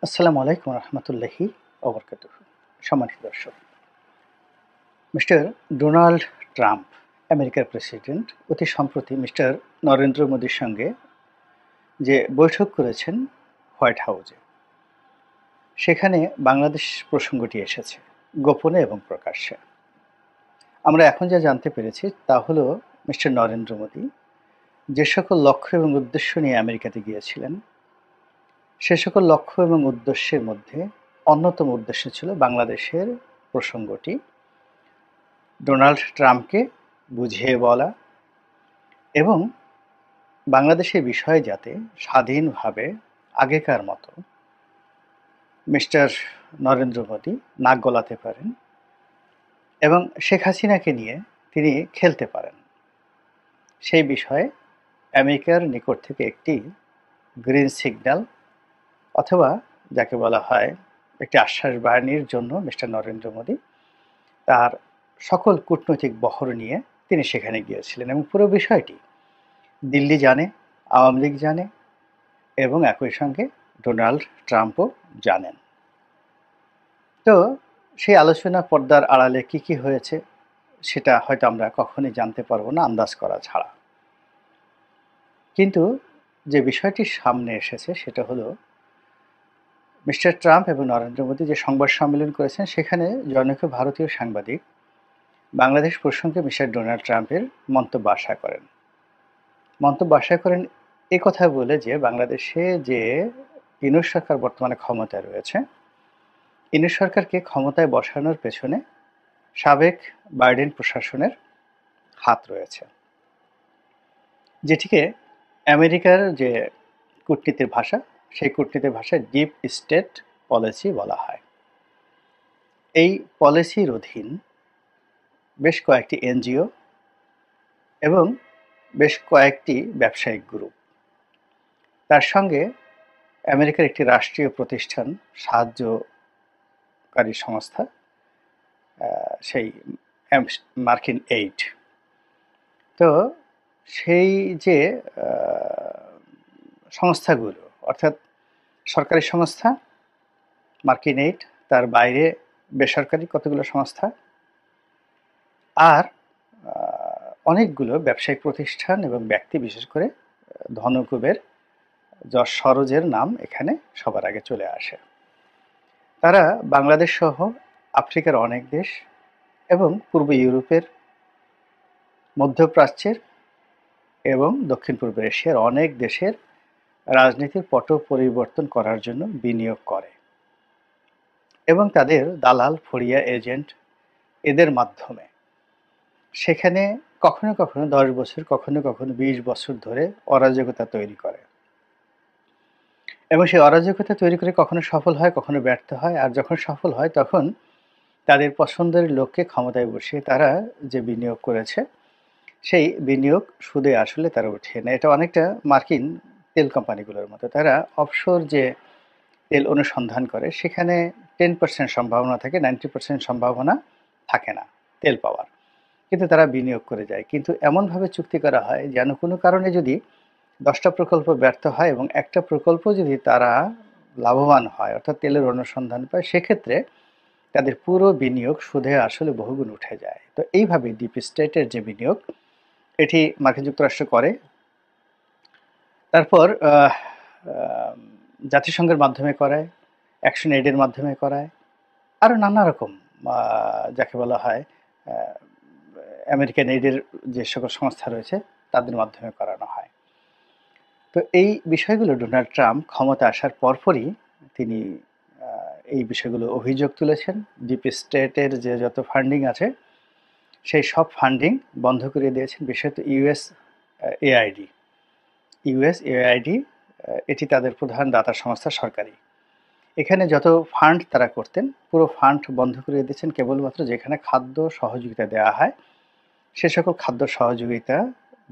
আসসালামু আলাইকুম রহমতুল্লাহি ওবরকাতুহু। সম্মানিত দর্শক, মিস্টার ডোনাল্ড ট্রাম্প, আমেরিকার প্রেসিডেন্ট, অতি সম্প্রতি মিস্টার নরেন্দ্র মোদীর সঙ্গে যে বৈঠক করেছেন হোয়াইট হাউসে, সেখানে বাংলাদেশ প্রসঙ্গটি এসেছে গোপনে এবং প্রকাশ্যে। আমরা এখন যা জানতে পেরেছি তা হলো মিস্টার নরেন্দ্র মোদী যে সকল লক্ষ্য এবং উদ্দেশ্য নিয়ে আমেরিকাতে গিয়েছিলেন, সে সকল লক্ষ্য এবং উদ্দেশ্যের মধ্যে অন্যতম উদ্দেশ্য ছিল বাংলাদেশের প্রসঙ্গটি ডোনাল্ড ট্রাম্পকে বুঝিয়ে বলা এবং বাংলাদেশের বিষয়ে যাতে স্বাধীনভাবে আগেকার মতো মিস্টার নরেন্দ্র মোদী নাক গলাতে পারেন এবং শেখ হাসিনাকে নিয়ে তিনি খেলতে পারেন, সেই বিষয়ে আমেরিকার নিকট থেকে একটি গ্রিন সিগন্যাল অথবা যাকে বলা হয় একটি আশ্বাস বাহিনীর জন্য মিস্টার নরেন্দ্র মোদী তার সকল কূটনৈতিক বহর নিয়ে তিনি সেখানে গিয়েছিলেন এবং পুরো বিষয়টি দিল্লি জানে, আওয়ামী লীগ জানে এবং একই সঙ্গে ডোনাল্ড ট্রাম্পও জানেন। তো সেই আলোচনা পর্দার আড়ালে কি হয়েছে সেটা হয়তো আমরা কখনোই জানতে পারবো না আন্দাজ করা ছাড়া। কিন্তু যে বিষয়টি সামনে এসেছে সেটা হলো মিস্টার ট্রাম্প এবং নরেন্দ্র মোদী যে সংবাদ সম্মেলন করেছেন সেখানে জনৈক ভারতীয় সাংবাদিক বাংলাদেশ প্রসঙ্গে মিস্টার ডোনাল্ড ট্রাম্পের মন্তব্য আশা করেন এ কথা বলে যে বাংলাদেশে যে ইউনূস সরকার বর্তমানে ক্ষমতায় রয়েছে, ইউনূস সরকারকে ক্ষমতায় বসানোর পেছনে সাবেক বাইডেন প্রশাসনের হাত রয়েছে, যেটিকে আমেরিকার যে কূটনীতির ভাষা সেই কূটনীতির ভাষায় ডিপ স্টেট পলিসি বলা হয়। এই পলিসির অধীন বেশ কয়েকটি এনজিও এবং বেশ কয়েকটি ব্যবসায়িক গ্রুপ, তার সঙ্গে আমেরিকার একটি রাষ্ট্রীয় প্রতিষ্ঠান, সাহায্যকারী সংস্থা, সেই মার্কিন এইড। তো সেই যে সংস্থাগুলো অর্থাৎ সরকারি সংস্থা, মার্কিন এইড, তার বাইরে বেসরকারি কতগুলো সংস্থা আর অনেকগুলো ব্যবসায়িক প্রতিষ্ঠান এবং ব্যক্তি, বিশেষ করে ধনকুবের যশ সরোজের নাম এখানে সবার আগে চলে আসে। তারা বাংলাদেশ সহ আফ্রিকার অনেক দেশ এবং পূর্ব ইউরোপের, মধ্যপ্রাচ্যের এবং দক্ষিণ পূর্ব এশিয়ার অনেক দেশের রাজনীতির পট পরিবর্তন করার জন্য বিনিয়োগ করে এবং তাদের দালাল, ফড়িয়া, এজেন্ট এদের মাধ্যমে সেখানে কখনো কখনো 10 বছর, কখনো কখনো 20 বছর ধরে অরাজকতা তৈরি করে এবং সেই অরাজকতা তৈরি করে কখনো সফল হয়, কখনো ব্যর্থ হয়। আর যখন সফল হয় তখন তাদের পছন্দের লোককে ক্ষমতায় বসিয়ে তারা যে বিনিয়োগ করেছে সেই বিনিয়োগ সুদে আসলে তারা উঠিয়ে নেয়। এটা অনেকটা মার্কিন তেল কোম্পানিগুলোর মতো। তারা অফশোর যে তেল অনুসন্ধান করে সেখানে 10% সম্ভাবনা থাকে, 90% সম্ভাবনা থাকে না তেল পাওয়ার, কিন্তু তারা বিনিয়োগ করে যায়। কিন্তু এমনভাবে চুক্তি করা হয় যেন কোনো কারণে যদি 10টা প্রকল্প ব্যর্থ হয় এবং একটা প্রকল্প যদি তারা লাভবান হয় অর্থাৎ তেলের অনুসন্ধান পায়, সেক্ষেত্রে তাদের পুরো বিনিয়োগ সুদে আসলে বহুগুণ উঠে যায়। তো এইভাবে ডিপ স্টেটের যে বিনিয়োগ এটি মার্কিন যুক্তরাষ্ট্র করে। তারপর জাতিসংঘের মাধ্যমে করায়, অ্যাকশন এইডের মাধ্যমে করায়, আরও নানা রকম যাকে বলা হয় আমেরিকান এইডের যে সকল সংস্থা রয়েছে তাদের মাধ্যমে করানো হয়। তো এই বিষয়গুলো ডোনাল্ড ট্রাম্প ক্ষমতা আসার পরপরই তিনি এই বিষয়গুলো অভিযোগ তুলেছেন। ডিপ স্টেটের যে যত ফান্ডিং আছে সেই সব ফান্ডিং বন্ধ করে দিয়েছেন, বিশেষত ইউএসএআইডি এটি তাদের প্রধান দাতা সংস্থা, সরকারি। এখানে যত ফান্ড তারা করতেন পুরো ফান্ড বন্ধ করে দিয়েছেন, কেবলমাত্র যেখানে খাদ্য সহযোগিতা দেওয়া হয় সে সকল খাদ্য সহযোগিতা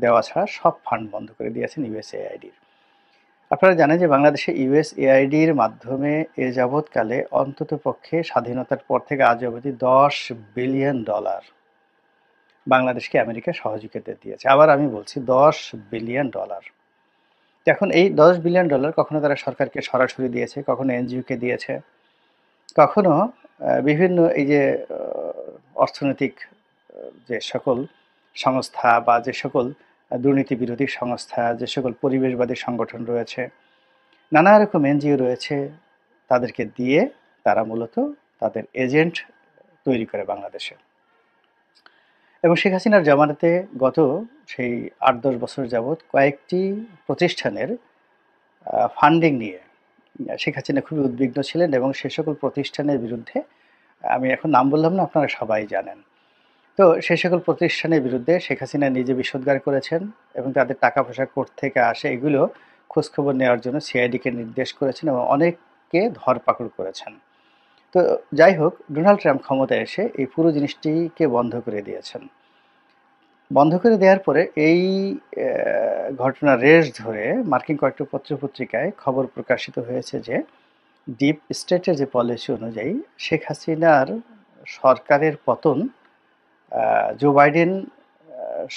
দেওয়া ছাড়া সব ফান্ড বন্ধ করে দিয়েছেন ইউএসএআইডির। আপনারা জানেন যে বাংলাদেশে ইউএসএআইডির মাধ্যমে এ যাবৎকালে অন্তত পক্ষে স্বাধীনতার পর থেকে আজ অবধি $10 বিলিয়ন বাংলাদেশকে আমেরিকা সহযোগিতা দিয়েছে। আবার আমি বলছি $10 বিলিয়ন। এখন এই $10 বিলিয়ন কখনো তারা সরকারকে সরাসরি দিয়েছে, কখনো এনজিওকে দিয়েছে, কখনো বিভিন্ন এই যে অর্থনৈতিক যে সকল সংস্থা বা যে সকল দুর্নীতি বিরোধী সংস্থা, যে সকল পরিবেশবাদী সংগঠন রয়েছে, নানা রকম এনজিও রয়েছে, তাদেরকে দিয়ে তারা মূলত তাদের এজেন্ট তৈরি করে বাংলাদেশে। এবং শেখ হাসিনার জামানাতে গত সেই ৮-১০ বছর যাবৎ কয়েকটি প্রতিষ্ঠানের ফান্ডিং নিয়ে শেখ হাসিনা খুবই উদ্বিগ্ন ছিলেন, এবং সে সকল প্রতিষ্ঠানের বিরুদ্ধে, আমি এখন নাম বললাম না, আপনারা সবাই জানেন, তো সে সকল প্রতিষ্ঠানের বিরুদ্ধে শেখ হাসিনা নিজে বিষোদ্গার করেছেন, এবং তাদের টাকা পয়সা কোত্থেকে আসে এগুলো খোঁজখবর নেওয়ার জন্য সিআইডিকে নির্দেশ করেছেন, এবং অনেককে ধরপাকড় করেছেন। তো যাই হোক, ডোনাল্ড ট্রাম্প ক্ষমতায় এসে এই পুরো জিনিসটিকে বন্ধ করে দিয়েছেন। বন্ধ করে দেওয়ার পরে এই ঘটনার রেশ ধরে মার্কিন কয়েকটি পত্রপত্রিকায় খবর প্রকাশিত হয়েছে যে ডিপ স্টেটের যে পলিসি অনুযায়ী শেখ হাসিনার সরকারের পতন জো বাইডেন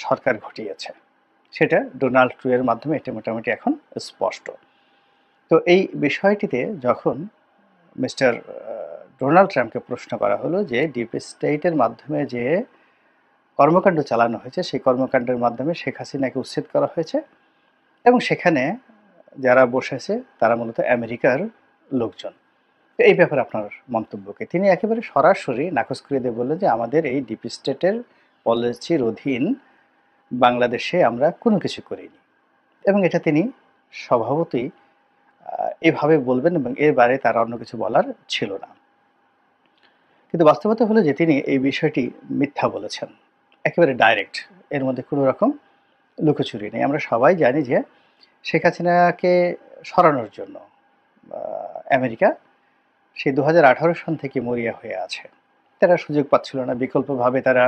সরকার ঘটিয়েছে। সেটা ডোনাল্ড ট্রু এর মাধ্যমে এটা মোটামুটি এখন স্পষ্ট। তো এই বিষয়টিতে যখন মিস্টার ডোনাল্ড ট্রাম্পকে প্রশ্ন করা হলো যে ডিপ স্টেটের মাধ্যমে যে কর্মকাণ্ড চালানো হয়েছে, সেই কর্মকাণ্ডের মাধ্যমে শেখ হাসিনাকে উচ্ছেদ করা হয়েছে, এবং সেখানে যারা বসেছে তারা মূলত আমেরিকার লোকজন। তো এই ব্যাপারে আপনার মন্তব্যকে তিনি একেবারে সরাসরি নাকচ করে দিয়ে বললেন যে আমাদের এই ডিপ স্টেটের পলিসির অধীন বাংলাদেশে আমরা কোনো কিছু করিনি, এবং এটা তিনি স্বভাবতই এভাবে বলবেন, এবং এর বাইরে তার অন্য কিছু বলার ছিল না। কিন্তু বাস্তবতা হলো যে তিনি এই বিষয়টি মিথ্যা বলেছেন, একেবারে ডাইরেক্ট, এর মধ্যে কোনো রকম লুকোচুরি নেই। আমরা সবাই জানি যে শেখ হাসিনাকে সরানোর জন্য আমেরিকা সেই 2018 সন থেকে মরিয়া হয়ে আছে। তারা সুযোগ পাচ্ছিল না, বিকল্পভাবে তারা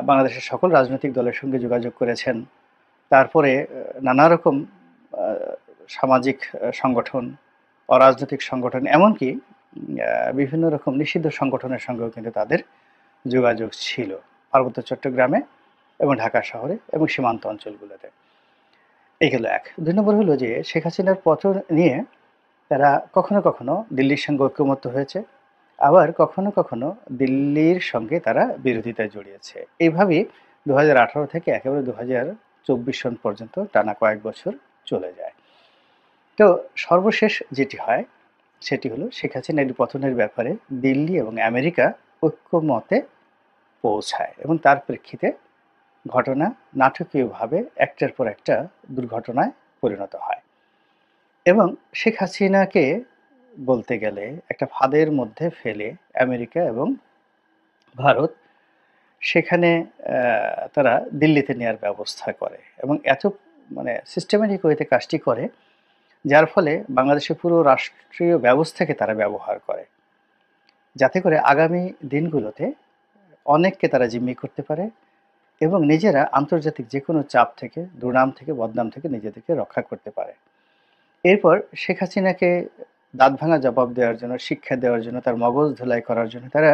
বাংলাদেশের সকল রাজনৈতিক দলের সঙ্গে যোগাযোগ করেছেন। তারপরে নানা রকম সামাজিক সংগঠন, অরাজনৈতিক সংগঠন, এমনকি বিভিন্ন রকম নিষিদ্ধ সংগঠনের সঙ্গেও কিন্তু তাদের যোগাযোগ ছিল পার্বত্য চট্টগ্রামে এবং ঢাকা শহরে এবং সীমান্ত অঞ্চলগুলোতে। এই হলো এক। ২ নম্বর হলো যে শেখ হাসিনার পতন নিয়ে তারা কখনো কখনো দিল্লির সঙ্গে ঐক্যমত্য হয়েছে, আবার কখনো কখনো দিল্লির সঙ্গে তারা বিরোধিতায় জড়িয়েছে। এইভাবেই 2018 থেকে একেবারে 2024 সন পর্যন্ত টানা কয়েক বছর চলে যায়। তো সর্বশেষ যেটি হয় সেটি হলো শেখ হাসিনার পতনের ব্যাপারে দিল্লি এবং আমেরিকা ঐক্যমতে পৌঁছায়, এবং তার প্রেক্ষিতে ঘটনা নাটকীয়ভাবে একটার পর একটা দুর্ঘটনায় পরিণত হয়, এবং শেখ হাসিনাকে বলতে গেলে একটা ফাঁদের মধ্যে ফেলে আমেরিকা এবং ভারত সেখানে তারা দিল্লিতে নেওয়ার ব্যবস্থা করে, এবং এত মানে সিস্টেমেটিক ওয়েতে কাজটি করে যার ফলে বাংলাদেশের পুরো রাষ্ট্রীয় ব্যবস্থাকে তারা ব্যবহার করে, যাতে করে আগামী দিনগুলোতে অনেককে তারা জিম্মি করতে পারে এবং নিজেরা আন্তর্জাতিক যে কোনো চাপ থেকে, দুর্নাম থেকে, বদনাম থেকে নিজেদেরকে রক্ষা করতে পারে। এরপর শেখ হাসিনাকে দাঁত ভাঙা জবাব দেওয়ার জন্য, শিক্ষা দেওয়ার জন্য, তার মগজ ধুলাই করার জন্য তারা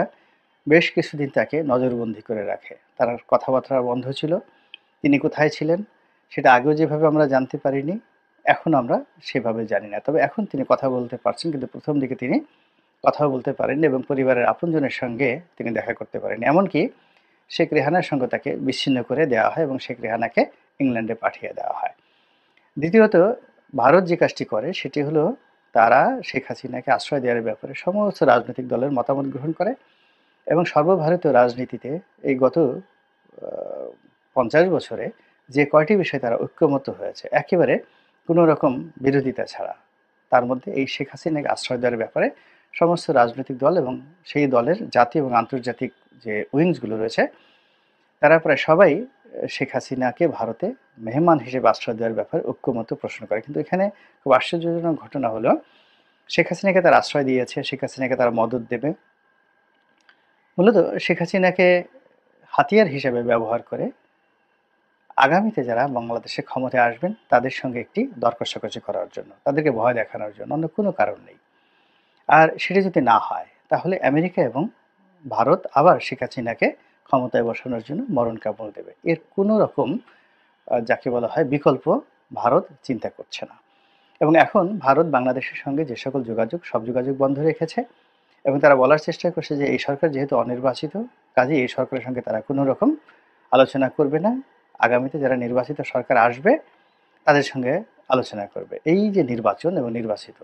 বেশ কিছুদিন তাকে নজরবন্দি করে রাখে। তার কথাবার্তা বন্ধ ছিল, তিনি কোথায় ছিলেন সেটা আগেও যেভাবে আমরা জানতে পারিনি, এখন আমরা সেভাবে জানি না। তবে এখন তিনি কথা বলতে পারছেন, কিন্তু প্রথম দিকে তিনি কথাও বলতে পারেননি এবং পরিবারের আপনজনের সঙ্গে তিনি দেখা করতে পারেননি। এমনকি শেখ রেহানার সঙ্গে তাকে বিচ্ছিন্ন করে দেওয়া হয় এবং শেখ রেহানাকে ইংল্যান্ডে পাঠিয়ে দেওয়া হয়। দ্বিতীয়ত, ভারত যে কাজটি করে সেটি হলো তারা শেখ হাসিনাকে আশ্রয় দেওয়ার ব্যাপারে সমস্ত রাজনৈতিক দলের মতামত গ্রহণ করে, এবং সর্বভারতীয় রাজনীতিতে এই গত 50 বছরে যে কয়টি বিষয়ে তারা ঐক্যমত্য হয়েছে একেবারে কোনো রকম বিরোধিতা ছাড়া, তার মধ্যে এই শেখ হাসিনাকে আশ্রয় দেওয়ার ব্যাপারে সমস্ত রাজনৈতিক দল এবং সেই দলের জাতীয় এবং আন্তর্জাতিক যে উইংসগুলো রয়েছে তারা প্রায় সবাই শেখ হাসিনাকে ভারতে মেহমান হিসেবে আশ্রয় দেওয়ার ব্যাপারে ঐক্যমত্য পোষণ করে। কিন্তু এখানে খুব আশ্চর্যজনক ঘটনা হলো শেখ হাসিনাকে তারা আশ্রয় দিয়েছে, শেখ হাসিনাকে তারা মদত দেবে, মূলত শেখ হাসিনাকে হাতিয়ার হিসেবে ব্যবহার করে আগামীতে যারা বাংলাদেশে ক্ষমতায় আসবেন তাদের সঙ্গে একটি দর কষাকষি করার জন্য, তাদেরকে ভয় দেখানোর জন্য, অন্য কোনো কারণ নেই। আর সেটা যদি না হয় তাহলে আমেরিকা এবং ভারত আবার শেখ হাসিনাকে ক্ষমতায় বসানোর জন্য মরণ কামড় দেবে। এর কোনো রকম যাকে বলা হয় বিকল্প ভারত চিন্তা করছে না। এবং এখন ভারত বাংলাদেশের সঙ্গে যে সকল সব যোগাযোগ বন্ধ রেখেছে এবং তারা বলার চেষ্টা করছে যে এই সরকার যেহেতু অনির্বাচিত, কাজেই এই সরকারের সঙ্গে তারা কোনো রকম আলোচনা করবে না। আগামীতে যারা নির্বাচিত সরকার আসবে তাদের সঙ্গে আলোচনা করবে। এই যে নির্বাচন এবং নির্বাচিত,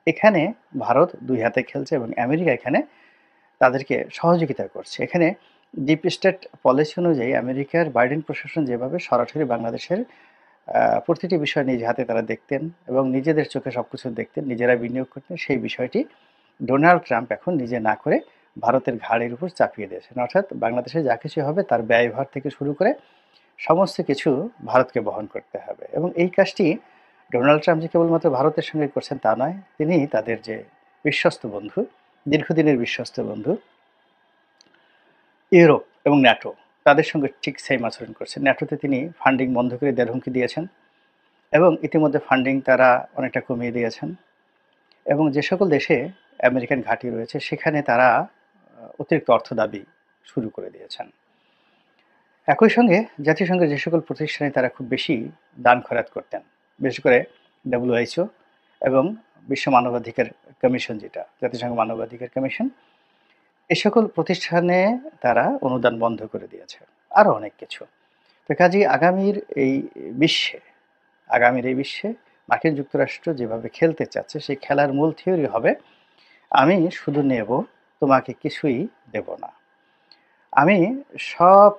এখানে ভারত দুই হাতে খেলছে এবং আমেরিকা এখানে তাদেরকে সহযোগিতা করছে। এখানে ডিপ স্টেট পলিসি অনুযায়ী আমেরিকার বাইডেন প্রশাসন যেভাবে সরাসরি বাংলাদেশের প্রতিটি বিষয় নিজ হাতে তারা দেখতেন এবং নিজেদের চোখে সবকিছু দেখতেন, নিজেরা বিনিয়োগ করতেন, সেই বিষয়টি ডোনাল্ড ট্রাম্প এখন নিজে না করে ভারতের ঘাড়ের উপর চাপিয়ে দিয়েছেন। অর্থাৎ বাংলাদেশে যা কিছু হবে তার ব্যয়ভার থেকে শুরু করে সমস্ত কিছু ভারতকে বহন করতে হবে। এবং এই কাজটি ডোনাল্ড ট্রাম্প যে কেবলমাত্র ভারতের সঙ্গে করছেন তা নয়, তিনি তাদের যে বিশ্বস্ত বন্ধু, দীর্ঘদিনের বিশ্বস্ত বন্ধু ইউরোপ এবং ন্যাটো, তাদের সঙ্গে ঠিক সেম আচরণ করছেন। ন্যাটোতে তিনি ফান্ডিং বন্ধ করে দেওয়ার হুমকি দিয়েছেন এবং ইতিমধ্যে ফান্ডিং তারা অনেকটা কমিয়ে দিয়েছেন। এবং যে সকল দেশে আমেরিকান ঘাঁটি রয়েছে সেখানে তারা অতিরিক্ত অর্থ দাবি শুরু করে দিয়েছেন। একই সঙ্গে জাতিসংঘের যে সকল প্রতিষ্ঠানে তারা খুব বেশি দান খয়রাত করতেন, বিশেষ করে WHO এবং বিশ্ব মানবাধিকার কমিশন, যেটা জাতিসংঘ মানবাধিকার কমিশন, এ সকল প্রতিষ্ঠানে তারা অনুদান বন্ধ করে দিয়েছে, আরও অনেক কিছু। তো কাজেই আগামীর এই বিশ্বে মার্কিন যুক্তরাষ্ট্র যেভাবে খেলতে চাচ্ছে সেই খেলার মূল থিওরি হবে আমি শুধু নেব, তোমাকে কিছুই দেব না। আমি সব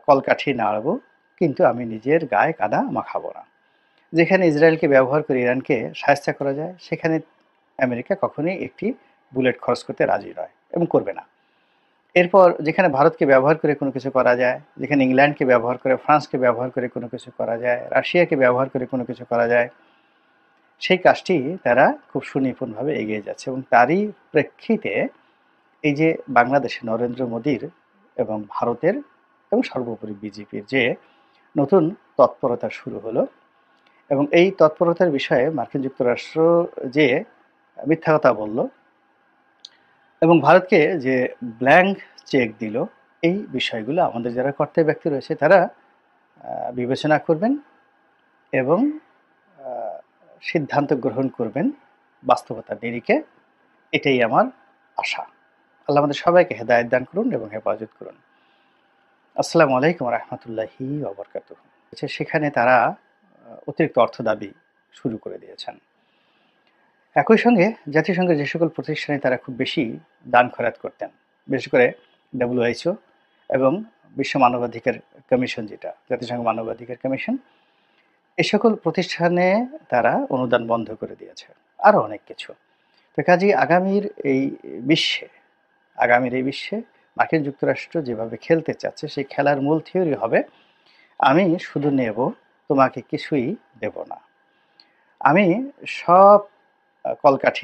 কলকাঠি নাড়ব, কিন্তু আমি নিজের গায়ে কাদা মাখাবো না। যেখানে ইসরায়েলকে ব্যবহার করে ইরানকে শায়েস্তা করা যায় সেখানে আমেরিকা কখনোই একটি বুলেট খরচ করতে রাজি নয় এবং করবে না। এরপর যেখানে ভারতকে ব্যবহার করে কোনো কিছু করা যায়, যেখানে ইংল্যান্ডকে ব্যবহার করে, ফ্রান্সকে ব্যবহার করে কোনো কিছু করা যায়, রাশিয়াকে ব্যবহার করে কোনো কিছু করা যায়, সেই কাজটি তারা খুব সুনিপুণভাবে এগিয়ে যাচ্ছে। এবং তারই প্রেক্ষিতে এই যে বাংলাদেশে নরেন্দ্র মোদীর এবং ভারতের এবং সর্বোপরি বিজেপির যে নতুন তৎপরতা শুরু হলো, এবং এই তৎপরতার বিষয়ে মার্কিন যুক্তরাষ্ট্র যে মিথ্যা কথা বলল এবং ভারতকে যে ব্ল্যাঙ্ক চেক দিল, এই বিষয়গুলো আমাদের যারা কর্তাব্য ব্যক্তি রয়েছে তারা বিবেচনা করবেন এবং সিদ্ধান্ত গ্রহণ করবেন বাস্তবতার নিরিখে। এটাই আমার আশা। আল্লাহ আমাদের সবাইকে হেদায়েত দান করুন এবং হেফাজত করুন। আসসালামু আলাইকুম রহমতুল্লাহি ওয়া বারাকাতুহু। সেখানে তারা অতিরিক্ত অর্থ দাবি শুরু করে দিয়েছেন। একই সঙ্গে জাতিসংঘের যে সকল প্রতিষ্ঠানে তারা খুব বেশি দান খয়রাত করতেন, বিশেষ করে WHO এবং বিশ্ব মানবাধিকার কমিশন, যেটা জাতিসংঘ মানবাধিকার কমিশন, এ সকল প্রতিষ্ঠানে তারা অনুদান বন্ধ করে দিয়েছে, আরও অনেক কিছু। তো কাজেই আগামীর এই বিশ্বে মার্কিন যুক্তরাষ্ট্র যেভাবে খেলতে চাচ্ছে সেই খেলার মূল থিওরি হবে আমি শুধু নেব, তোমাকে কিছুই দেব না। আমি সব কলকাঠি